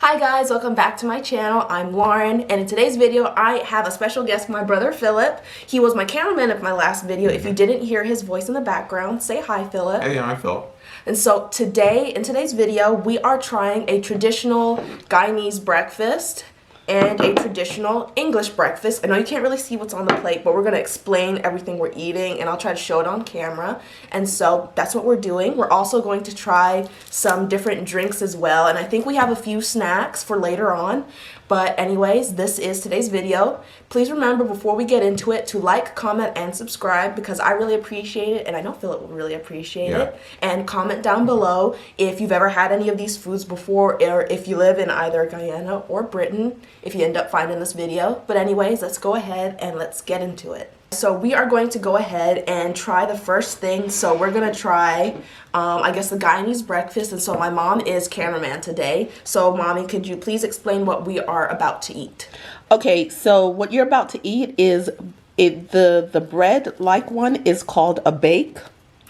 Hi guys, welcome back to my channel. I'm Lauren, and in today's video I have a special guest, my brother Philip. He was my cameraman of my last video. If you didn't hear his voice in the background, say hi, Philip. Hey, I'm Phil. And so today, in today's video, we are trying a traditional Guyanese breakfast and a traditional English breakfast. I know you can't really see what's on the plate, but we're going to explain everything we're eating, and I'll try to show it on camera. And so that's what we're doing. We're also going to try some different drinks as well, and I think we have a few snacks for later on. But anyways, this is today's video. Please remember, before we get into it, to like, comment, and subscribe, because I really appreciate it, and I know Philip will really appreciate it. And comment down below if you've ever had any of these foods before, or if you live in either Guyana or Britain, if you end up finding this video. But anyways, let's go ahead and let's get into it. So we are going to go ahead and try the first thing. So we're going to try, I guess, the Guyanese breakfast. And so my mom is cameraman today. So mommy, could you please explain what we are about to eat? Okay, so what you're about to eat is, the bread-like one is called a bake.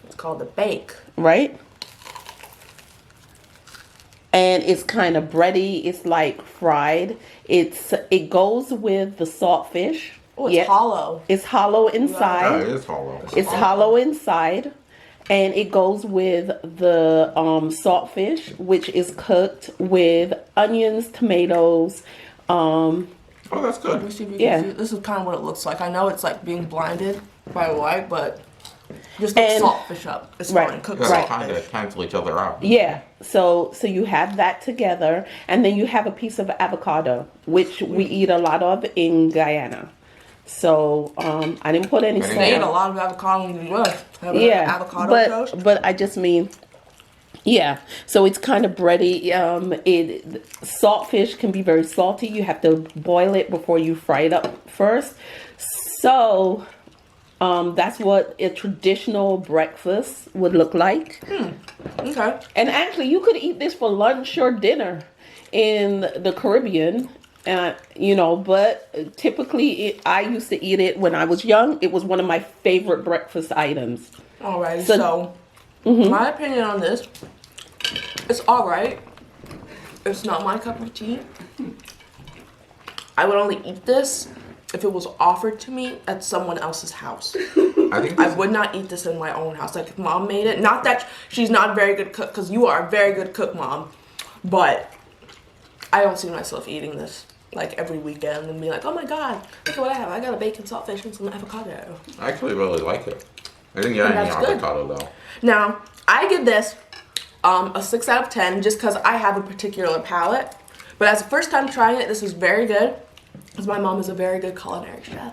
It's called a bake. Right? And it's kind of bready. It's like fried. It goes with the saltfish. Oh, it's hollow. It's hollow inside. Oh, it is hollow. It's hollow inside. And it goes with the saltfish, which is cooked with onions, tomatoes. Oh, that's good. Let me see if you can see. This is kind of what it looks like. I know it's like being blinded by light, but just look saltfish up. It's fine. Cooked saltfish. Kind of cancel each other out. Yeah. So you have that together, and then you have a piece of avocado, which we eat a lot of in Guyana. So I didn't put any. They eat a lot of avocado in the U.S. Avocado toast. But I just mean, yeah. So it's kind of bready. Saltfish can be very salty. You have to boil it before you fry it up first. So that's what a traditional breakfast would look like. Okay. And actually, you could eat this for lunch or dinner in the Caribbean. But typically I used to eat it when I was young. It was one of my favorite breakfast items. All right. So my opinion on this, it's all right. It's not my cup of tea. I would only eat this if it was offered to me at someone else's house. I would not eat this in my own house. Like, if mom made it, not that she's not a very good cook, because you are a very good cook, mom, but I don't see myself eating this like every weekend and be like, oh my god, look at what I have. I got a bacon, saltfish, and some avocado. I actually really like it. I didn't get any avocado though. Now, I give this a 6 out of 10 just because I have a particular palate. But as a first time trying it, this is very good, because my mom is a very good culinary chef.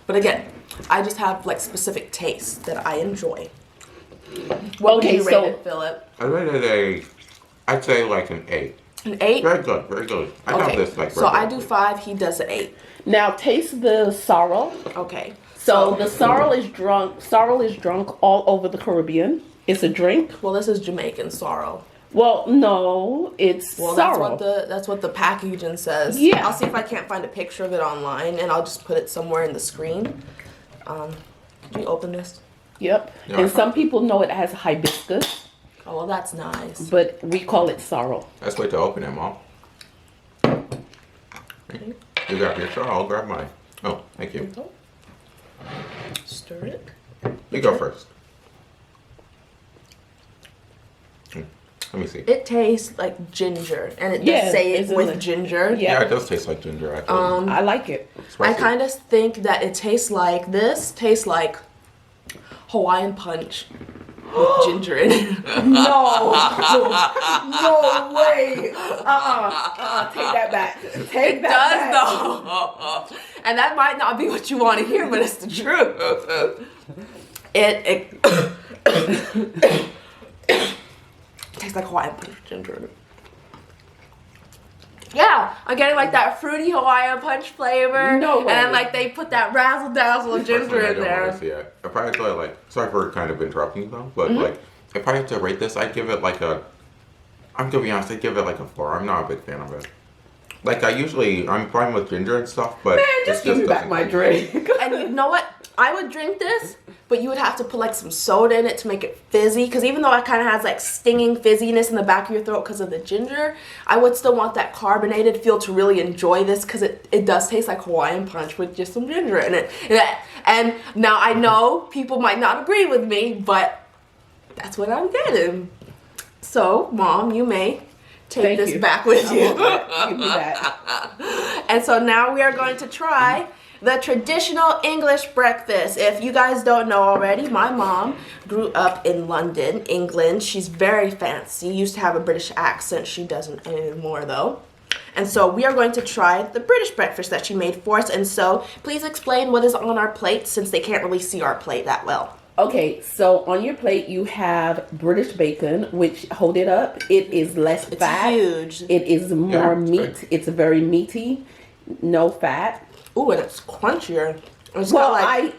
But again, I just have like specific tastes that I enjoy. What would you rate it, Philip? I rated I'd say like an 8. An 8? Very good, very good. I got this like. So I do 5. He does an 8. Now taste the sorrel. Okay. So the sorrel is drunk. Sorrel is drunk all over the Caribbean. It's a drink. Well, this is Jamaican Sorrow. Well, no, it's sorrel. That's what the packaging says. Yeah. I'll see if I can't find a picture of it online, and I'll just put it somewhere in the screen. Can you open this? Yep. Yeah. And some people know it has hibiscus. Oh, well, that's nice. But we call it sorrel. Let's wait to open it, Mom. You grab your straw, I'll grab mine. Oh, thank you. Stir it. You go first. Let me see. It tastes like ginger, and it does say it with ginger. Yeah, it does taste like ginger. I like it. I kind of think that it tastes like Hawaiian Punch with ginger in it. No way. Take that back. Take that back. It does though, and that might not be what you want to hear, but it's the truth. It tastes like Hawaiian Punch with ginger in it. Yeah, I'm getting like that fruity Hawaiian Punch flavor. No way. And like they put that razzle dazzle of ginger in there. I probably tell you, like, sorry for kind of interrupting you though, but like, if I had to rate this, I'd give it like I'm gonna be honest, I'd give it like a 4. I'm not a big fan of it. Like, I'm fine with ginger and stuff, but man, just give me back my drink. And you know what? I would drink this, but you would have to put like some soda in it to make it fizzy. Because even though it kind of has like stinging fizziness in the back of your throat because of the ginger, I would still want that carbonated feel to really enjoy this because it does taste like Hawaiian punch with just some ginger in it. And now I know people might not agree with me, but that's what I'm getting. So, Mom, you may take this back with you. Give me that. And so now we are going to try the traditional English breakfast. If you guys don't know already, my mom grew up in London, England. She's very fancy. Used to have a British accent. She doesn't anymore though. And so we are going to try the British breakfast that she made for us. And so please explain what is on our plate since they can't really see our plate that well. Okay, so on your plate you have British bacon, which, hold it up, it is less fat. It's huge. It is more meat. Great. It's very meaty, no fat. Ooh, and it's crunchier. It's Well, got like,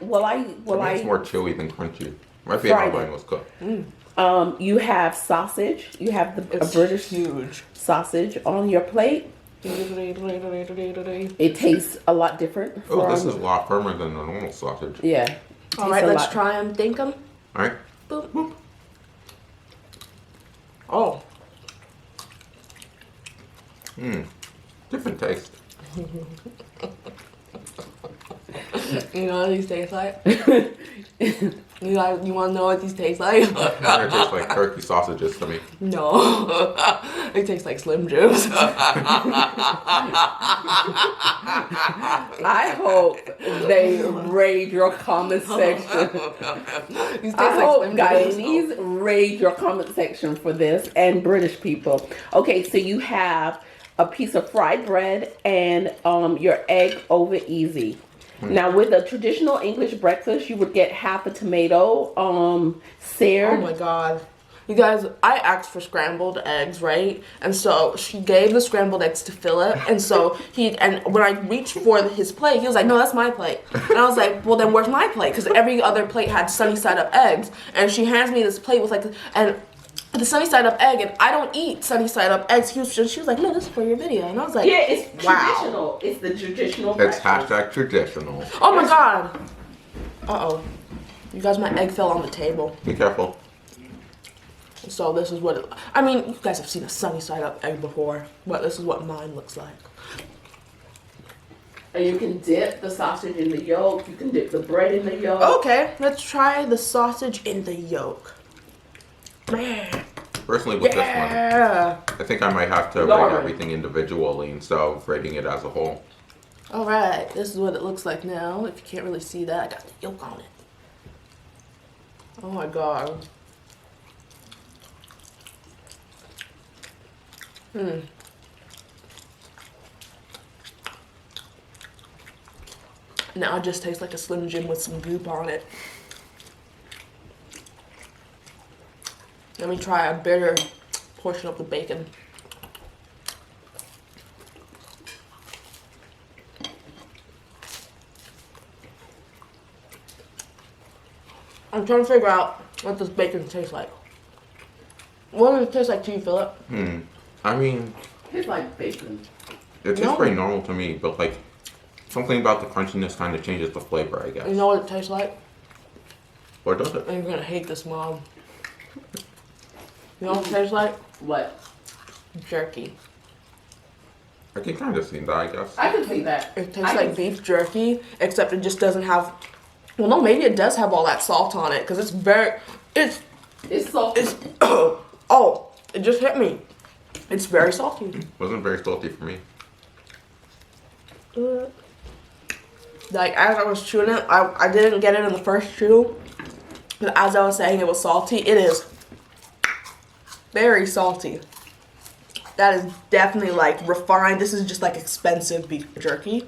It's more chewy than crunchy. Might be how Fried mine it. was cooked. You have sausage. You have a British huge. sausage on your plate. It tastes a lot different. Oh, this is a lot firmer than the normal sausage. Yeah. All right, let's try them. Think them. All right. Boop, boop. Oh. Different taste. You know what these taste like? You want to know what these taste like? It tastes like turkey sausages to me. No. It tastes like Slim Jims. I hope they raid your comment section. These taste I like hope Slim Jims. Guyanese raid your comment section for this, and British people. Okay, so you have a piece of fried bread and your egg over easy. Now, with a traditional English breakfast, you would get half a tomato, seared. Oh my god. You guys, I asked for scrambled eggs, right? And so she gave the scrambled eggs to Philip. And so when I reached for his plate, he was like, no, that's my plate. And I was like, well, then where's my plate? Because every other plate had sunny side up eggs. And she hands me this plate with like, and the sunny side up egg, and I don't eat sunny side up eggs. She was like, no, this is for your video. And I was like, Yeah, it's wow. traditional. It's the traditional It's breakfast. hashtag traditional. Oh my god. Uh-oh. You guys, my egg fell on the table. Be careful. So this is what I mean, you guys have seen a sunny side up egg before, but this is what mine looks like. And you can dip the sausage in the yolk. You can dip the bread in the yolk. Okay, let's try the sausage in the yolk. Man. Personally, with this one, Yeah. I think I might have to Lauren. rate everything individually instead of rating it as a whole. All right, this is what it looks like now. If you can't really see that, I got the yolk on it. Oh my god. Now it just tastes like a Slim Jim with some goop on it. Let me try a bigger portion of the bacon. I'm trying to figure out what this bacon tastes like. What does it taste like to you, Philip? I mean, It's like bacon. it tastes No. pretty normal to me, but like something about the crunchiness kind of changes the flavor, I guess. You know what it tastes like? Or does it? And you're gonna hate this, Mom. You know what it tastes like? What? Jerky. I can kind of see that, I guess. I can see that. It tastes like beef jerky, except it just doesn't have. Well, no, maybe it does have all that salt on it because it's very. It's salty. It's. Oh, it just hit me. It's very salty. Wasn't very salty for me. Like as I was chewing it, I didn't get it in the first chew, but as I was saying it was salty, it is very salty. That is definitely like refined. This is just like expensive beef jerky.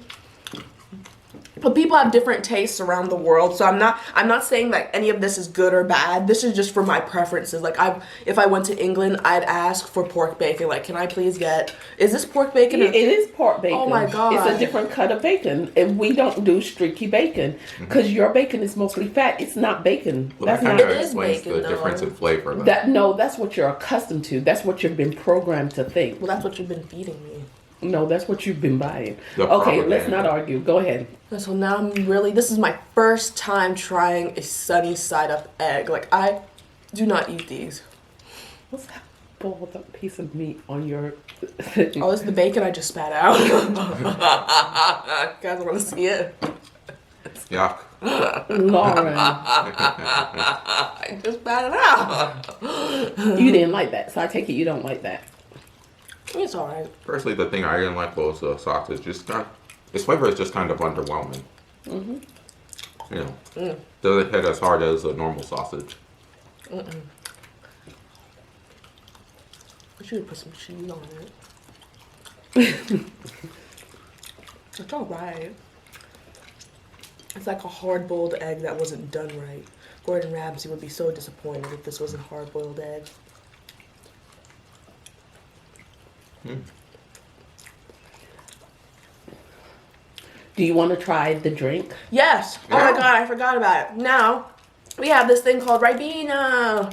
But people have different tastes around the world, so I'm not saying that any of this is good or bad. This is just for my preferences. Like if I went to England, I'd ask for pork bacon. Like, can I please get? Is this pork bacon? It is pork bacon. Oh my God. It's a different cut of bacon. And we don't do streaky bacon because your bacon is mostly fat. It's not bacon. Well, That's that not kind of It is explains bacon, the though. difference in flavor. Then. that's what you're accustomed to. That's what you've been programmed to think. Well, that's what you've been feeding me. No, that's what you've been buying. The Okay, let's propaganda. not argue. Go ahead. So now this is my first time trying a sunny side up egg. Like, I do not eat these. What's that balled up piece of meat on your... Oh, it's the bacon I just spat out. Guys want to see it? Yuck. Lauren, I just spat it out. you didn't like that, so I take it you don't like that. It's alright. Personally, the thing I didn't like was the sausage. Just kind of, its flavor is just kind of underwhelming. You know, doesn't hit as hard as a normal sausage. I should put some cheese on it. It's alright. It's like a hard-boiled egg that wasn't done right. Gordon Ramsay would be so disappointed if this wasn't hard-boiled egg. Do you want to try the drink? Yes. Oh Yeah. my god, I forgot about it. Now, we have this thing called Ribena.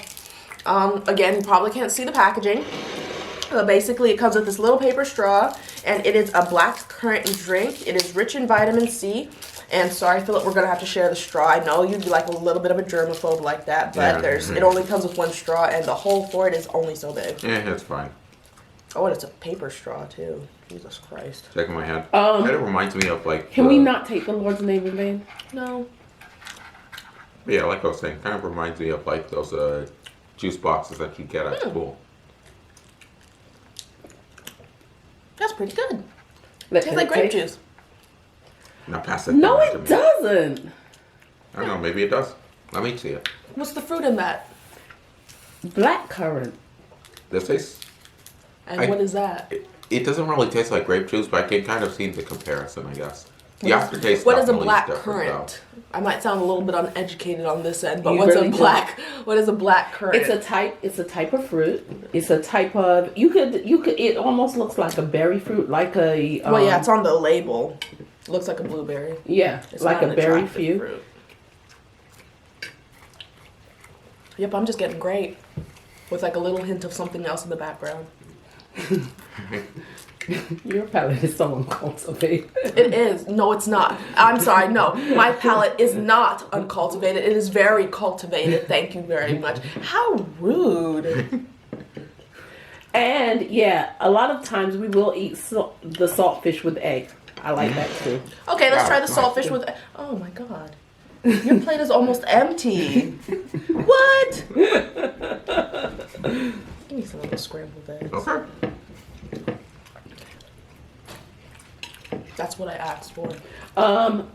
Again, you probably can't see the packaging. But basically, it comes with this little paper straw, and it is a black currant drink. It is rich in vitamin C. And sorry, Philip, we're gonna have to share the straw. I know you'd be like a little bit of a germaphobe like that, but Yeah. it only comes with one straw, and the hole for it is only so big. Yeah, it's fine. Oh, and it's a paper straw too. Jesus Christ. Shaking my head. Kind of reminds me of like. Can we not take the Lord's name in vain? No. Yeah, like I was saying, kind of reminds me of like those juice boxes that you get at school. That's pretty good. Let's Tastes like grape juice. Now pass it. No, down to it me. doesn't. I don't know. Maybe it does. Let me see it. What's the fruit in that? Black currant. This tastes. And what is that? It doesn't really taste like grape juice, but I can kind of see the comparison, I guess. The aftertaste. What is a definitely black different, currant? I might sound a little bit uneducated on this end, but You what's really a don't. black? What is a black currant? It's a type of fruit. It's a type of you could it almost looks like a berry fruit, like a well, yeah, it's on the label. Looks like a blueberry. yeah, It's like not a an berry attractive fruit. fruit. Yep, I'm just getting grape with like a little hint of something else in the background. Your palate is so uncultivated. It is. No, it's not. I'm sorry. No, my palate is not uncultivated. It is very cultivated. Thank you very much. How rude. And yeah, a lot of times we will eat the saltfish with egg. I like that too. Okay, let's Yeah, try the nice. saltfish with. Oh my god. Your plate is almost empty. What? Give me some of those scrambled eggs. Okay. That's what I asked for.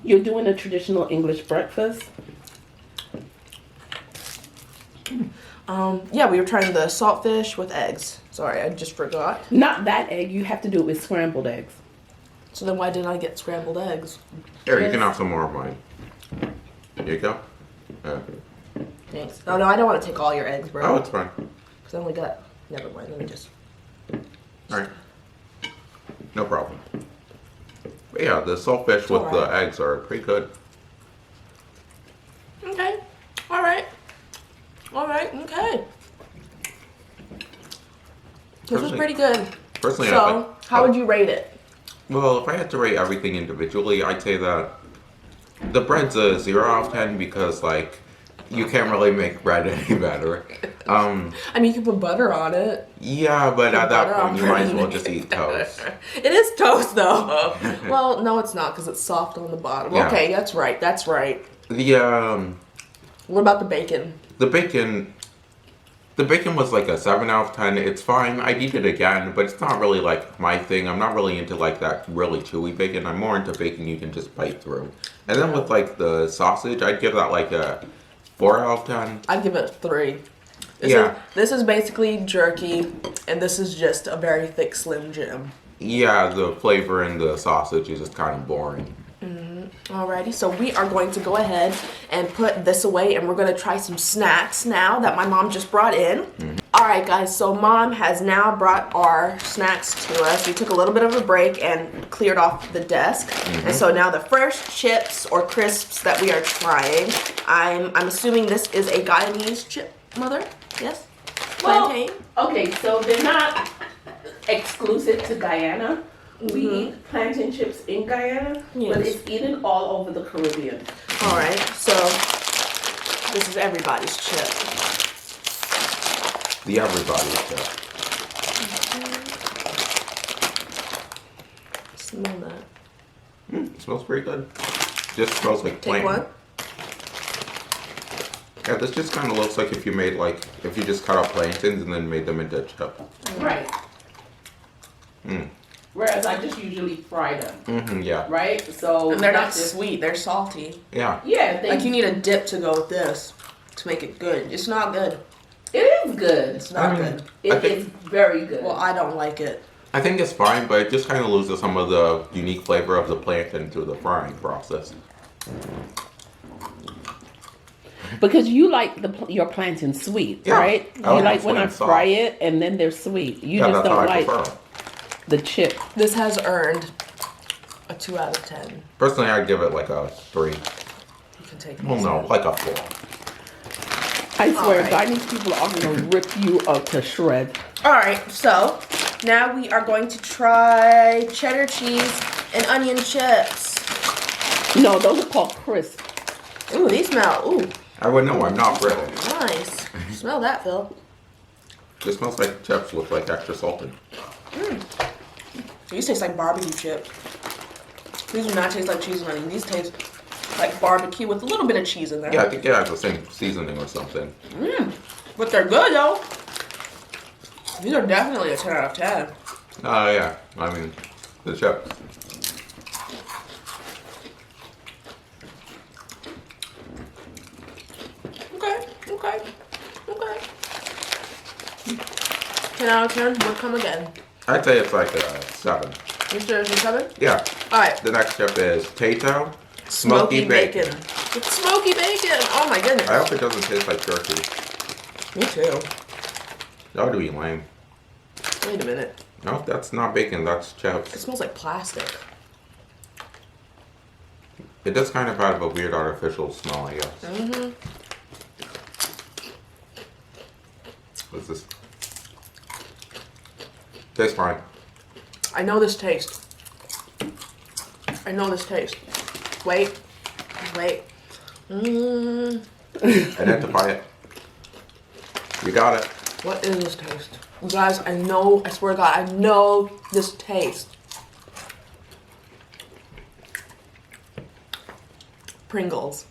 You're doing a traditional English breakfast. Yeah, we were trying the saltfish with eggs. Sorry, I just forgot. Not that egg. You have to do it with scrambled eggs. So then why didn't I get scrambled eggs? Here, you can have some more of mine. Here you go. Thanks. Oh no, I don't want to take all your eggs, bro. Oh, it's fine. Because I only got. Never mind. Let me just. All right. No problem. But yeah, the saltfish with alright. the eggs are pretty good. Okay. All right. All right. Okay. This was Personally- pretty good. Personally, I So, think. how would you rate it? Well, if I had to rate everything individually, I'd say that the bread's a 0 out of 10 because, like, you can't really make bread any better. I mean, you can put butter on it. Yeah, but at that Butter on point, you might as bread. well just eat toast. It is toast, though. Well, no, it's not because it's soft on the bottom. Yeah. Okay, that's right. That's right. The What about the bacon? the bacon was like a 7 out of 10. It's fine. I'd eat it again, but it's not really like my thing. I'm not really into like that really chewy bacon. I'm more into bacon you can just bite through. And then with like the sausage, I'd give that like a 4 out of 10. I'd give it a 3. Yeah. This is basically jerky, and this is just a very thick Slim Jim. Yeah, the flavor in the sausage is just kind of boring. Alrighty, so we are going to go ahead and put this away, and we're going to try some snacks now that my mom just brought in. Alright guys, so mom has now brought our snacks to us. We took a little bit of a break and cleared off the desk. And so now the first chips or crisps that we are trying, I'm assuming this is a Guyanese chip, mother? Yes? Well, Plantain? okay, so they're not exclusive to Guyana, We eat plantain chips in Guyana, Yes. but it's eaten all over the Caribbean. All right, so this is everybody's chip. The everybody chip. Smell that. It smells pretty good. Just smells like Take plain. one. Yeah, this just kind of looks like if you made like, if you just cut up plantains and then made them into a chip. Right. Whereas I just usually fry them. Yeah. Right? So And they're not that's just- sweet, they're salty. Yeah. Yeah, Like you need a dip to go with this to make it good. It's not good. it is good. It's not I mean, good. It I think- is very good. Well, I don't like it. I think it's fine, but it just kind of loses some of the unique flavor of the plantain through the frying process. Because you like your plantain sweet, Yeah, right? I You like like the when I sweet and fry soft. it and then they're sweet. You Yeah, just that's how don't I like prefer them. the chip. This has earned a 2 out of 10. Personally, I'd give it like a 3. You can take Well, these. no, like a 4. I swear, Alright. Guyanese people are gonna rip you up to shreds. All right, so now we are going to try cheddar cheese and onion chips. No, those are called crisp. Ooh, these smell. Ooh, I would know, I'm not British. nice. Smell that, Phil. This smells like chips look like extra salted. These taste like barbecue chips. These do not taste like cheese and onion. These taste like barbecue with a little bit of cheese in there. Yeah, I think it has the same seasoning or something. But they're good though. These are definitely a 10 out of 10. Oh, yeah. I mean, the chips. Okay. 10 out of 10 would come again. I'd say it's like a 7. You sure it's a 7? Yeah. All right. The next chip is Tato Smoky bacon. It's smoky bacon. Oh my goodness. I hope it doesn't taste like jerky. Me too. That would be lame. Wait a minute. No, that's not bacon, that's It chips. smells like plastic. It does kind of have a weird artificial smell, I guess. What's this? Tastes fine. I know this taste. I know this taste. Wait. Identify it. You got it. What is this taste? You guys, I know, I swear to God, I know this taste. Pringles.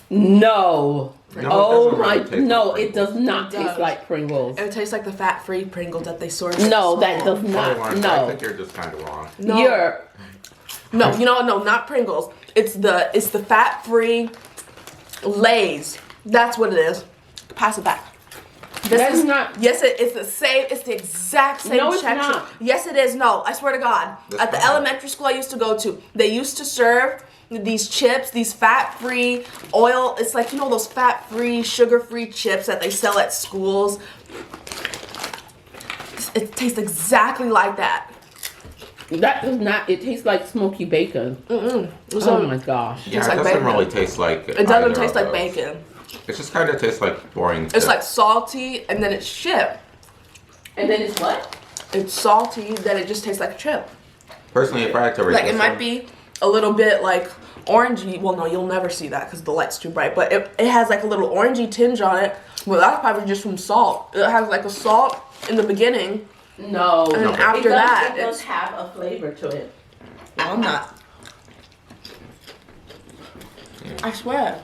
No. No, Oh it doesn't my, really taste no, like it does not It taste does. like Pringles. It tastes like the fat-free Pringles that they serve. No, that does I not. I No. think you're just kind of wrong. No. You're, No, not Pringles. It's the fat-free Lay's. That's what it is. Pass it back. This That is is not- Yes, it's the same. It's the exact same No, it's texture. not. Yes, it is. No, I swear to God. That's At the not. elementary school I used to go to, they used to serve these chips, these fat-free oil. It's like, you know, those fat-free, sugar-free chips that they sell at schools. It tastes exactly like that. that does not, it tastes like smoky bacon. So- Oh my gosh. Yeah, Tastes it like doesn't bacon. really taste like It doesn't taste like bacon. It just kind of tastes like boring It's chips. like salty, and then it's chip. And then it's what? It's salty, then it just tastes like a chip. Personally, if I had to rate Like this it might one- be a little bit like orangey. Well, no, you'll never see that because the light's too bright. But it has like a little orangey tinge on it. Well, that's probably just from salt. It has like a salt in the beginning. No. And then No. after that, it does it's. have a flavor to it. No, I'm not. I swear.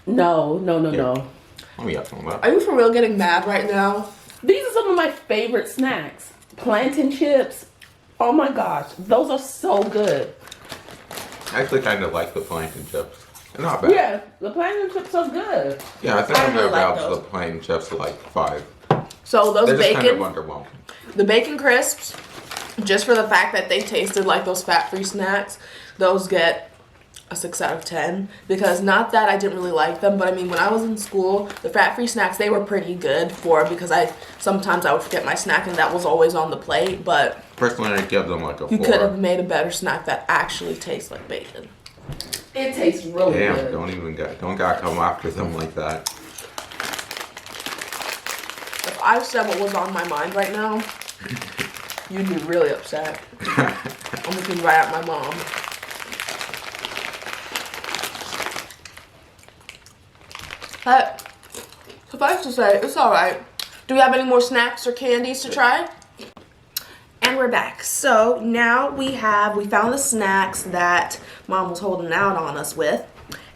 No. Let me have some of that. Are you for real getting mad right now? These are some of my favorite snacks. Plantain chips. Oh my gosh. Those are so good. I actually kind of like the plantain chips. They're not bad. Yeah, the plantain chips are good. Yeah, I think I I'm really gonna like grab the those. plain chips to like 5. So those They're just kind bacon, of underwhelming. the bacon crisps, just for the fact that they tasted like those fat-free snacks, those get a 6 out of 10. Because not that I didn't really like them, but I mean when I was in school, the fat-free snacks they were pretty good because sometimes I would forget my snack and that was always on the plate. But Personally, I'd give them like a 4. you could have made a better snack that actually tastes like bacon. It tastes really Damn, good. don't gotta come after them like that. If I said what was on my mind right now, You'd be really upset. I'm looking right at my mom. But suffice to say, it's alright. Do we have any more snacks or candies to try? And we're back. So now we found the snacks that Mom was holding out on us with.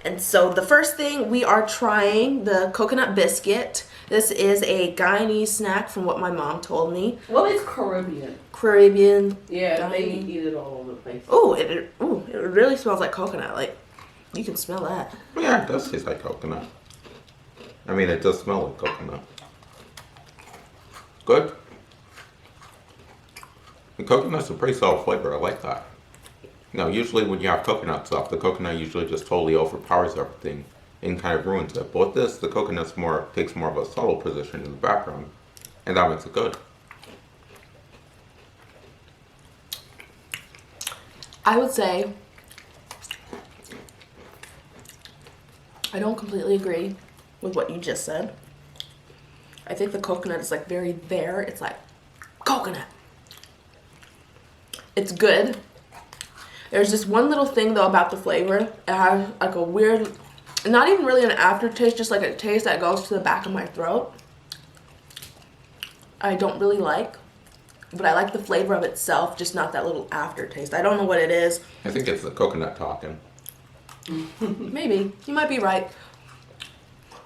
And so the first thing, we are trying the coconut biscuit. This is a Guyanese snack from what my mom told me. Well, it's Caribbean. Caribbean. Yeah, they eat it all over the place. Oh, it really smells like coconut. Like, you can smell that. Yeah, it does taste like coconut. I mean, it does smell like coconut. Good. The coconut's a pretty solid flavor. I like that. You know, usually when you have coconut stuff, the coconut usually just totally overpowers everything and kind of ruins it. But with this, the coconut's takes more of a subtle position in the background, and that makes it good. I would say I don't completely agree with what you just said. I think the coconut is like very there. It's like coconut. It's good. There's just one little thing though about the flavor. It has like a weird, not even really an aftertaste, just like a taste that goes to the back of my throat. I don't really like, but I like the flavor of itself, just not that little aftertaste. I don't know what it is. I think it's the coconut talking. Maybe. You might be right.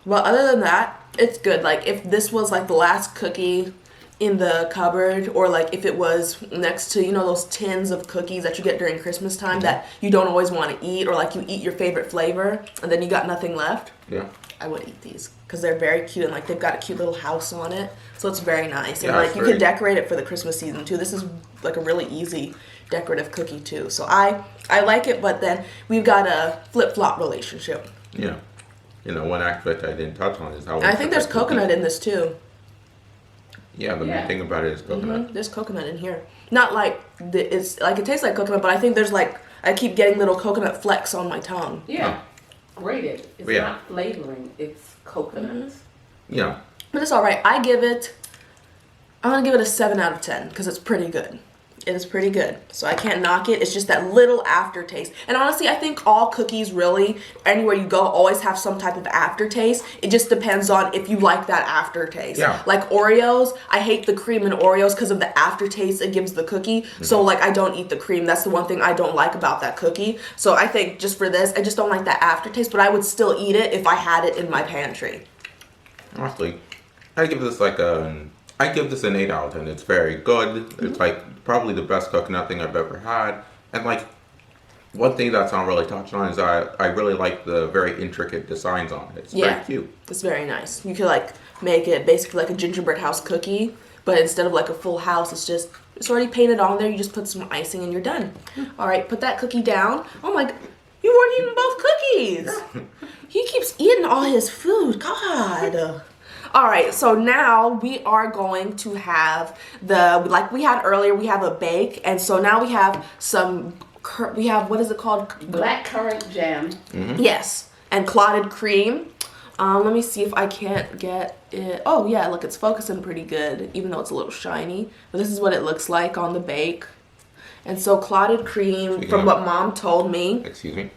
But other than that, it's good. Like, if this was like the last cookie in the cupboard, or like if it was next to, you know, those tins of cookies that you get during Christmas time that you don't always want to eat, or like you eat your favorite flavor and then you got nothing left, Yeah. I would eat these because they're very cute and like they've got a cute little house on it, so it's very nice. And Yeah, like it's you very- could decorate it for the Christmas season too. This is like a really easy decorative cookie too, so I like it. But then we've got a flip-flop relationship. Yeah. You know, one aspect I didn't touch on is how... And I think there's coconut in this too. Yeah, the main thing about it is coconut. There's coconut in here. Not like it's like it tastes like coconut, but I think there's like I keep getting little coconut flecks on my tongue. Yeah, grated. It's Yeah. not flavoring. It's coconut. Yeah. But it's all right. I'm gonna give it a 7 out of 10 because it's pretty good. It is pretty good, so I can't knock it. It's just that little aftertaste. And honestly, I think all cookies really, anywhere you go, always have some type of aftertaste. It just depends on if you like that aftertaste. Yeah. Like Oreos, I hate the cream in Oreos because of the aftertaste it gives the cookie. So like I don't eat the cream. That's the one thing I don't like about that cookie. So I think just for this, I just don't like that aftertaste, but I would still eat it if I had it in my pantry. Honestly, I give this an 8 out of 10. It's very good. It's like probably the best coconut thing I've ever had. And like, one thing that's not really touched on is I really like the very intricate designs on it. It's very cute. It's very nice. You could like make it basically like a gingerbread house cookie, but instead of like a full house, it's already painted on there. You just put some icing and you're done. All right, put that cookie down. Oh my, you've already eaten both cookies. He keeps eating all his food. God. All right, so now we are going to have like we had earlier, we have a bake, and so now we have what is it called? Blackcurrant jam. Yes, and clotted cream. Let me see if I can't get it. Oh yeah, look, it's focusing pretty good, even though it's a little shiny. But this is what it looks like on the bake. And so clotted cream, from what Mom told me. Excuse me.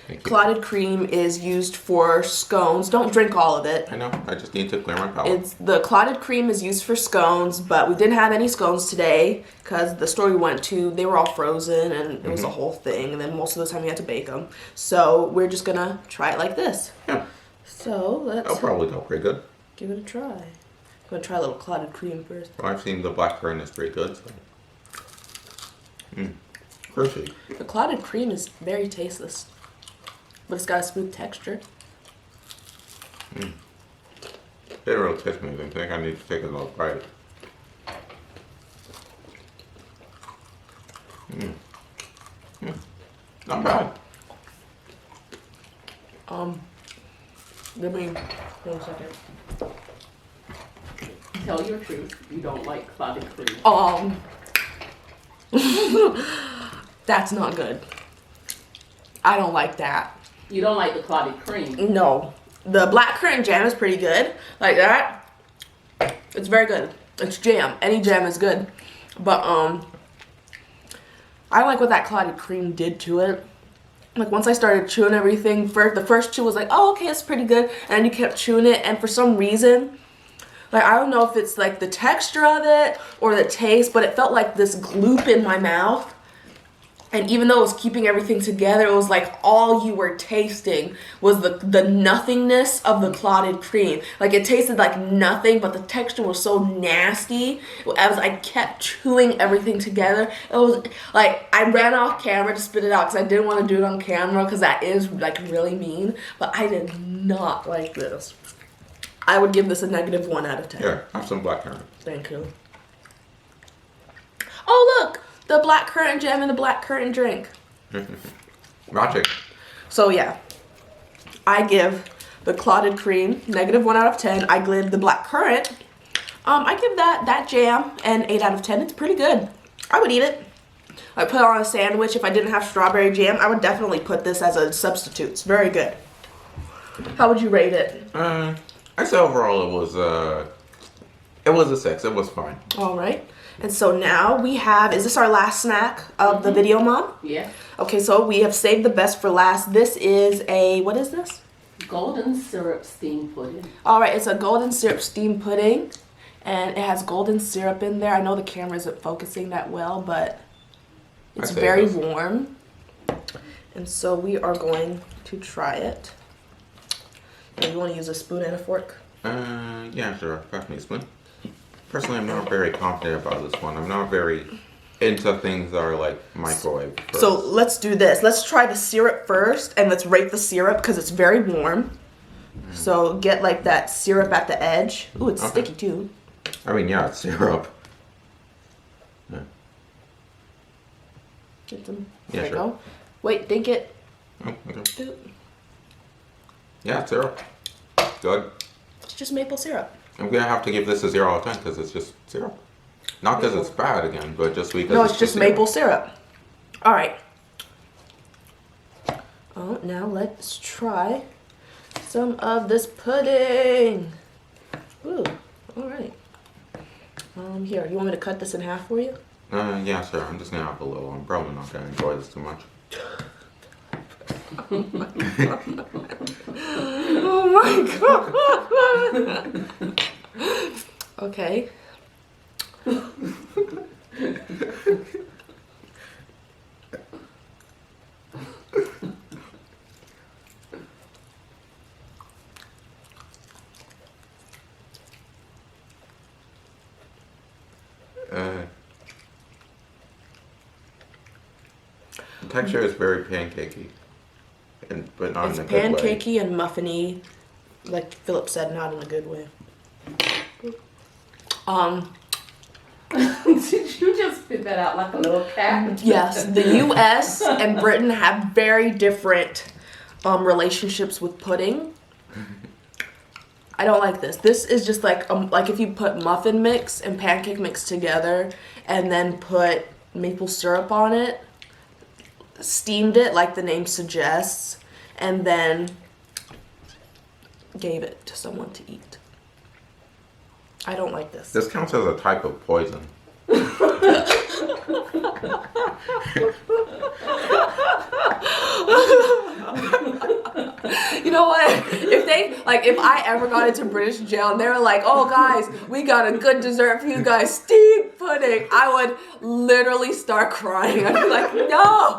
Thank you. Clotted cream is used for scones. Don't drink all of it. I know. I just need to clear my palate. The clotted cream is used for scones, but we didn't have any scones today because the store we went to, they were all frozen and it was a whole thing. And then most of the time we had to bake them. So we're just gonna try it like this. Yeah. So let's That'll probably go pretty good. give it a try. I'm gonna try a little clotted cream first. Well, I've seen the blackcurrant is pretty good. So. Crunchy. The clotted cream is very tasteless, but it's got a smooth texture. It didn't really taste me. I think I need to take another bite. Not bad. Let me 1 second. Tell your truth. You don't like clotted cream. That's not good. I don't like that. You don't like the clotted cream. No. The blackcurrant jam is pretty good. Like that. It's very good. It's jam. Any jam is good. But I like what that clotted cream did to it. Like once I started chewing everything, the first chew was like, oh, okay, it's pretty good. And then you kept chewing it, and for some reason, like I don't know if it's like the texture of it or the taste, but it felt like this gloop in my mouth. And even though it was keeping everything together, it was like all you were tasting was the nothingness of the clotted cream. Like it tasted like nothing, but the texture was so nasty. As I kept chewing everything together, it was like I ran off camera to spit it out because I didn't want to do it on camera because that is like really mean. But I did not like this. I would give this a -1 out of 10. Yeah, have some blackcurrant. Thank you. Oh look! The blackcurrant jam and the blackcurrant drink. Magic. So yeah, I give the clotted cream -1 out of 10. I give the blackcurrant, I give that jam an 8 out of 10. It's pretty good. I would eat it. I put it on a sandwich. If I didn't have strawberry jam, I would definitely put this as a substitute. It's very good. How would you rate it? I say overall it was a 6. It was fine. All right. And so now we have, is this our last snack of the video, Mom? Yeah. Okay, so we have saved the best for last. This is a, what is this? Golden syrup steamed pudding. All right, it's a golden syrup steamed pudding, and it has golden syrup in there. I know the camera isn't focusing that well, but it's very warm. And so we are going to try it. You want to use a spoon and a fork? Yeah, sure. Pass me a spoon. Personally, I'm not very confident about this one. I'm not very into things that are like microwave first. So let's do this. Let's try the syrup first, and let's rate the syrup because it's very warm. So get like that syrup at the edge. Ooh, it's sticky too. I mean, yeah, it's syrup. Yeah. Get them. Yeah, There you sure. go. Wait, think it. Oh, okay. Ooh, Yeah, it's syrup. Good. it's just maple syrup. I'm gonna have to give this a 0 out of 10 because it's just syrup. Not because it's bad again, but just because No, it's just syrup. maple syrup. All right. Oh, now let's try some of this pudding. Ooh, all right. Here, you want me to cut this in half for you? Yeah, sure. I'm just gonna have a little. I'm probably not gonna enjoy this too much. Oh my god. Okay. The texture is very pancakey, but not It's in a good way. pancakey and muffiny, like Philip said, not in a good way. Did you just spit that out like a little cat? Yes, the U.S. and Britain have very different relationships with pudding. I don't like this. This is just like if you put muffin mix and pancake mix together and then put maple syrup on it, steamed it like the name suggests, and then gave it to someone to eat. I don't like this. This counts as a type of poison. You know what? If I ever got into British jail and they were like, oh guys, we got a good dessert for you guys, steamed pudding, I would literally start crying. I'd be like, no,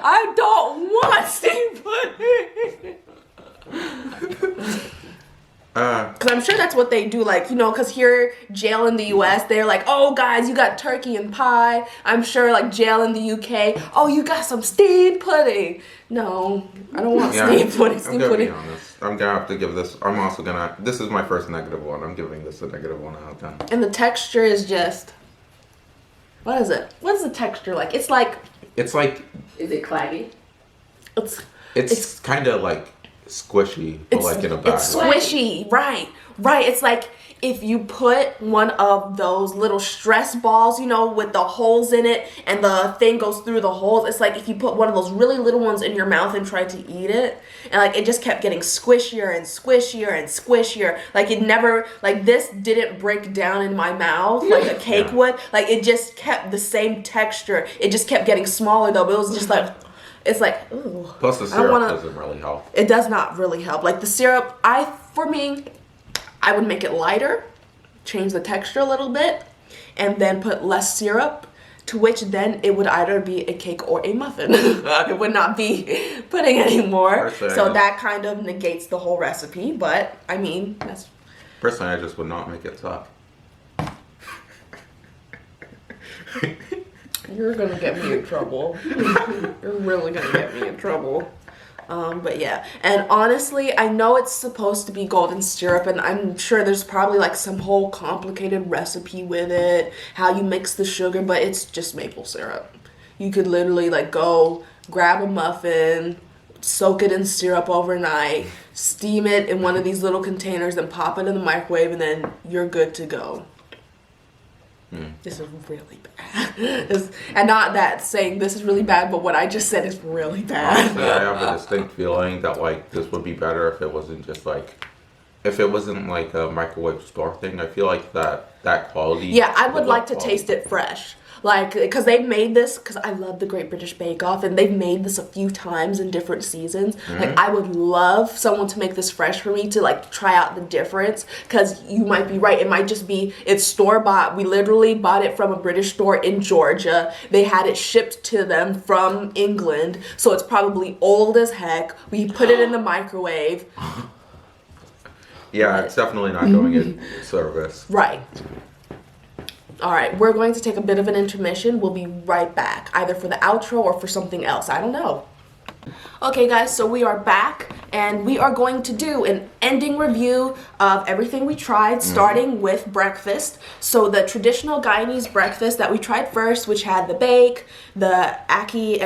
I don't want steamed pudding. Because I'm sure that's what they do, because here, jail in the U.S., they're like, oh, guys, you got turkey and pie. I'm sure, jail in the U.K., oh, you got some steamed pudding. No, I don't want steamed pudding. I'm gonna be honest. I'm gonna have to give this, this is my first -1. I'm giving this a -1 out of 10. And the texture is just, what is it? What is the texture like? It's like... It's like... Is it claggy? It's kind of like squishy, but like in a bad It's way. squishy, right. It's like if you put one of those little stress balls, you know, with the holes in it and the thing goes through the holes, it's like if you put one of those really little ones in your mouth and tried to eat it, and like it just kept getting squishier and squishier and squishier. Like it never, like this didn't break down in my mouth like a cake would. Like it just kept the same texture. It just kept getting smaller though, but it was just like, it's like, ooh. Plus the syrup doesn't really help. It does not really help. Like the syrup, for me, I would make it lighter, change the texture a little bit, and then put less syrup, to which then it would either be a cake or a muffin. It would not be pudding anymore. So that kind of negates the whole recipe, but I mean, that's... Personally, I just would not make it suck. You're gonna get me in trouble. You're really gonna get me in trouble. But yeah, and honestly, I know it's supposed to be golden syrup, and I'm sure there's probably like some whole complicated recipe with it, how you mix the sugar, but it's just maple syrup. You could literally like go grab a muffin, soak it in syrup overnight, steam it in one of these little containers, and pop it in the microwave, and then you're good to go. This is really bad. And not that saying this is really bad, but what I just said is really bad. Honestly, I have a distinct feeling that like this would be better if it wasn't just like, if it wasn't like a microwave store thing. I feel like that quality. Yeah, I would like to taste it fresh. Like, because they've made this, because I love the Great British Bake Off, and they've made this a few times in different seasons. Like, I would love someone to make this fresh for me to, like, try out the difference, because you might be right. It might just be, it's store-bought. We literally bought it from a British store in Georgia. They had it shipped to them from England, so it's probably old as heck. We put it in the microwave. Yeah, it's definitely not going in service. Right. All right, we're going to take a bit of an intermission. We'll be right back, either for the outro or for something else. I don't know. Okay, guys, so we are back, and we are going to do an ending review of everything we tried, starting with breakfast. So the traditional Guyanese breakfast that we tried first, which had the bake, the the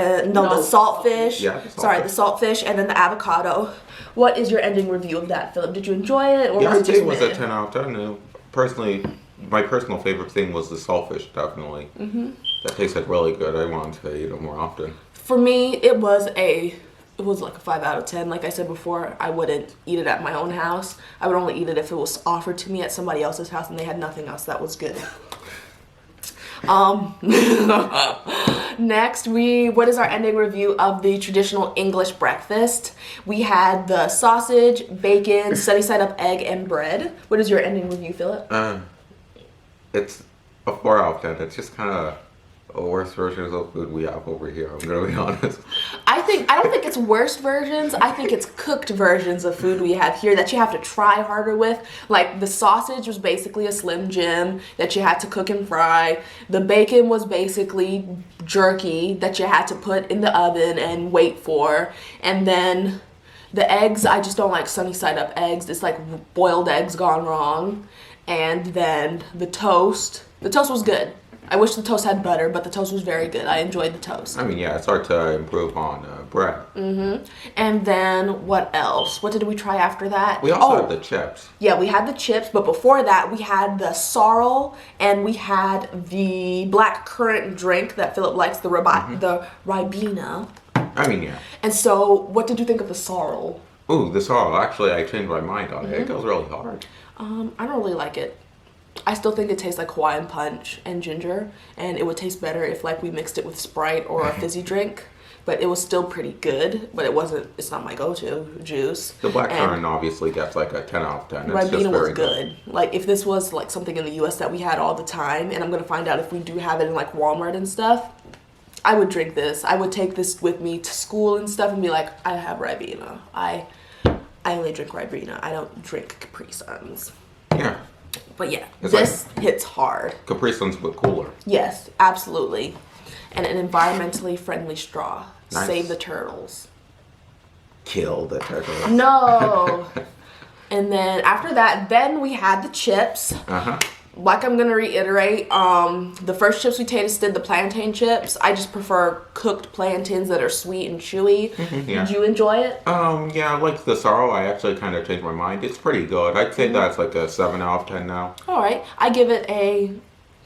saltfish. Yeah, the saltfish, and then the avocado. What is your ending review of that, Philip? Did you enjoy it, or Yeah, was it just it was a 10 out of 10. Personally, my personal favorite thing was the saltfish, definitely. That tasted really good. I wanted to eat it more often. For me, it was like a 5 out of 10. Like I said before, I wouldn't eat it at my own house. I would only eat it if it was offered to me at somebody else's house and they had nothing else that was good. Next, what is our ending review of the traditional English breakfast? We had the sausage, bacon, sunny side up egg, and bread. What is your ending review, Philip? It's a 4 out of 10. It's just kind of a worse version of food we have over here, I'm gonna be honest. I don't think it's worst versions. I think it's cooked versions of food we have here that you have to try harder with. Like the sausage was basically a Slim Jim that you had to cook and fry. The bacon was basically jerky that you had to put in the oven and wait for. And then the eggs, I just don't like sunny side up eggs. It's like boiled eggs gone wrong. And then the toast was good. I wish the toast had butter, but the toast was very good. I enjoyed the toast. I mean, yeah, it's hard to improve on bread. And then what else? What did we try after that? We also had the chips. Yeah, we had the chips, but before that, we had the sorrel, and we had the black currant drink that Philip likes, the Ribena. I mean, yeah. And so, what did you think of the sorrel? Ooh, the sorrel. Actually, I changed my mind on it. It goes really hard. I don't really like it. I still think it tastes like Hawaiian punch and ginger, and it would taste better if like we mixed it with Sprite or a fizzy drink. But it was still pretty good, but it's not my go-to juice. The black currant obviously gets like a 10 out of 10. It's Ribena just very was good. Like if this was like something in the US that we had all the time, and I'm gonna find out if we do have it in like Walmart and stuff, I would drink this. I would take this with me to school and stuff and be like, I have Ribena. I only drink Ribena. I don't drink Capri Suns. Yeah. But yeah, It's this hits hard. Capri Suns but cooler. Yes, absolutely. And an environmentally friendly straw. Nice. Save the turtles. Kill the turtle. No. And then after that, then we had the chips. like I'm gonna reiterate, the first chips we tasted, the plantain chips, I just prefer cooked plantains that are sweet and chewy. Yeah. Did you enjoy it? Yeah, like the sorrow, I actually kind of changed my mind. It's pretty good. I'd say that's like a 7 out of 10 now. All right, I give it a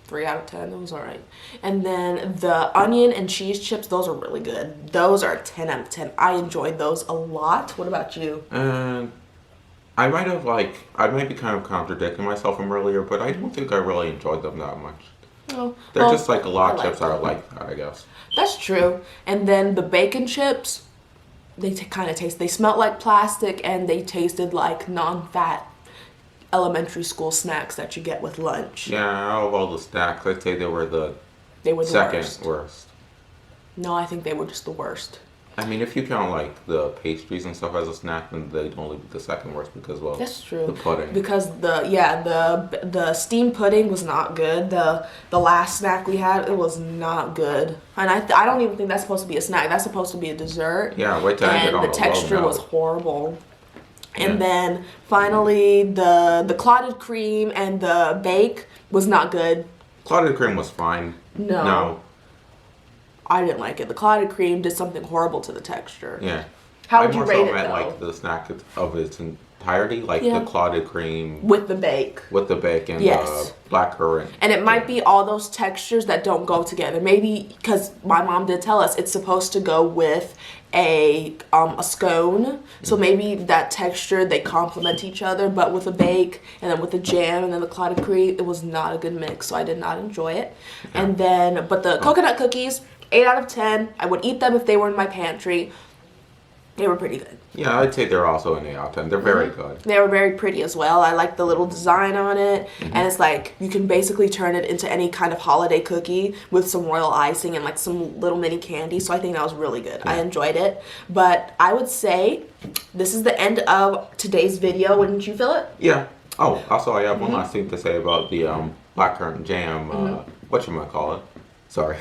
3 out of 10. It was all right. And then the onion and cheese chips, those are really good. Those are 10 out of 10. I enjoyed those a lot. What about you? And I might be kind of contradicting myself from earlier, but I don't think I really enjoyed them that much. Oh, They're well, just like a lot I of like chips that are them. like that, I guess. That's true. And then the bacon chips, they kind of taste, they smelled like plastic and they tasted like non-fat elementary school snacks that you get with lunch. Yeah, out of all the snacks, I'd say they were the second worst. worst. No, I think they were just the worst. I mean, if you count like the pastries and stuff as a snack, then they'd only be the second worst because, well, That's true. the pudding. Because the steamed pudding was not good. The last snack we had, it was not good. And I don't even think that's supposed to be a snack. That's supposed to be a dessert. Yeah, wait till I get And on the the texture low now. was horrible. And Yeah. then finally the clotted cream and the bake was not good. Clotted cream was fine. No. I didn't like it. The clotted cream did something horrible to the texture. Yeah. How I would you more rate so it meant though? like the snack of its entirety, like Yeah. the clotted cream With the bake. with the bacon, Yes. the black currant. And it might be all those textures that don't go together. Maybe because my mom did tell us it's supposed to go with a scone. So maybe that texture, they complement each other. But with the bake and then with the jam and then the clotted cream, it was not a good mix. So I did not enjoy it. And then, but the coconut cookies, 8 out of 10. I would eat them if they were in my pantry. They were pretty good. Yeah, I'd say they're also an 8 out of 10. They're very good. They were very pretty as well. I like the little design on it. And it's like, you can basically turn it into any kind of holiday cookie with some royal icing and like some little mini candy. So I think that was really good. I enjoyed it. But I would say this is the end of today's video. Wouldn't you feel it? Yeah. Oh, also I have one last thing to say about the blackcurrant jam. Whatchamacallit. Sorry.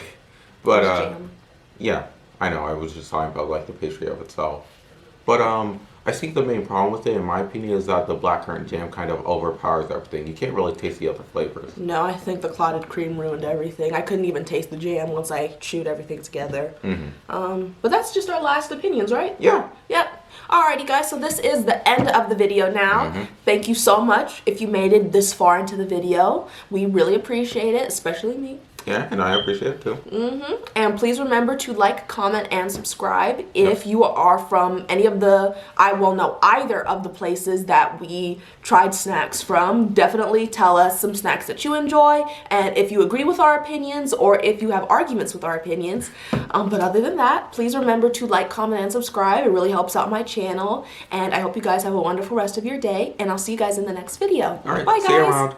But Jam. yeah, I know. I was just talking about like the pastry of itself. But I think the main problem with it, in my opinion, is that the blackcurrant jam kind of overpowers everything. You can't really taste the other flavors. No, I think the clotted cream ruined everything. I couldn't even taste the jam once I chewed everything together. But that's just our last opinions, right? Yeah. Yep. Alrighty, guys. So this is the end of the video now. Thank you so much if you made it this far into the video. We really appreciate it, especially me. Yeah, and I appreciate it too. And please remember to like, comment, and subscribe if you are from any of the, either of the places that we tried snacks from. Definitely tell us some snacks that you enjoy, and if you agree with our opinions or if you have arguments with our opinions. But other than that, please remember to like, comment, and subscribe. It really helps out my channel, and I hope you guys have a wonderful rest of your day, and I'll see you guys in the next video. All right, Bye, guys. see you around.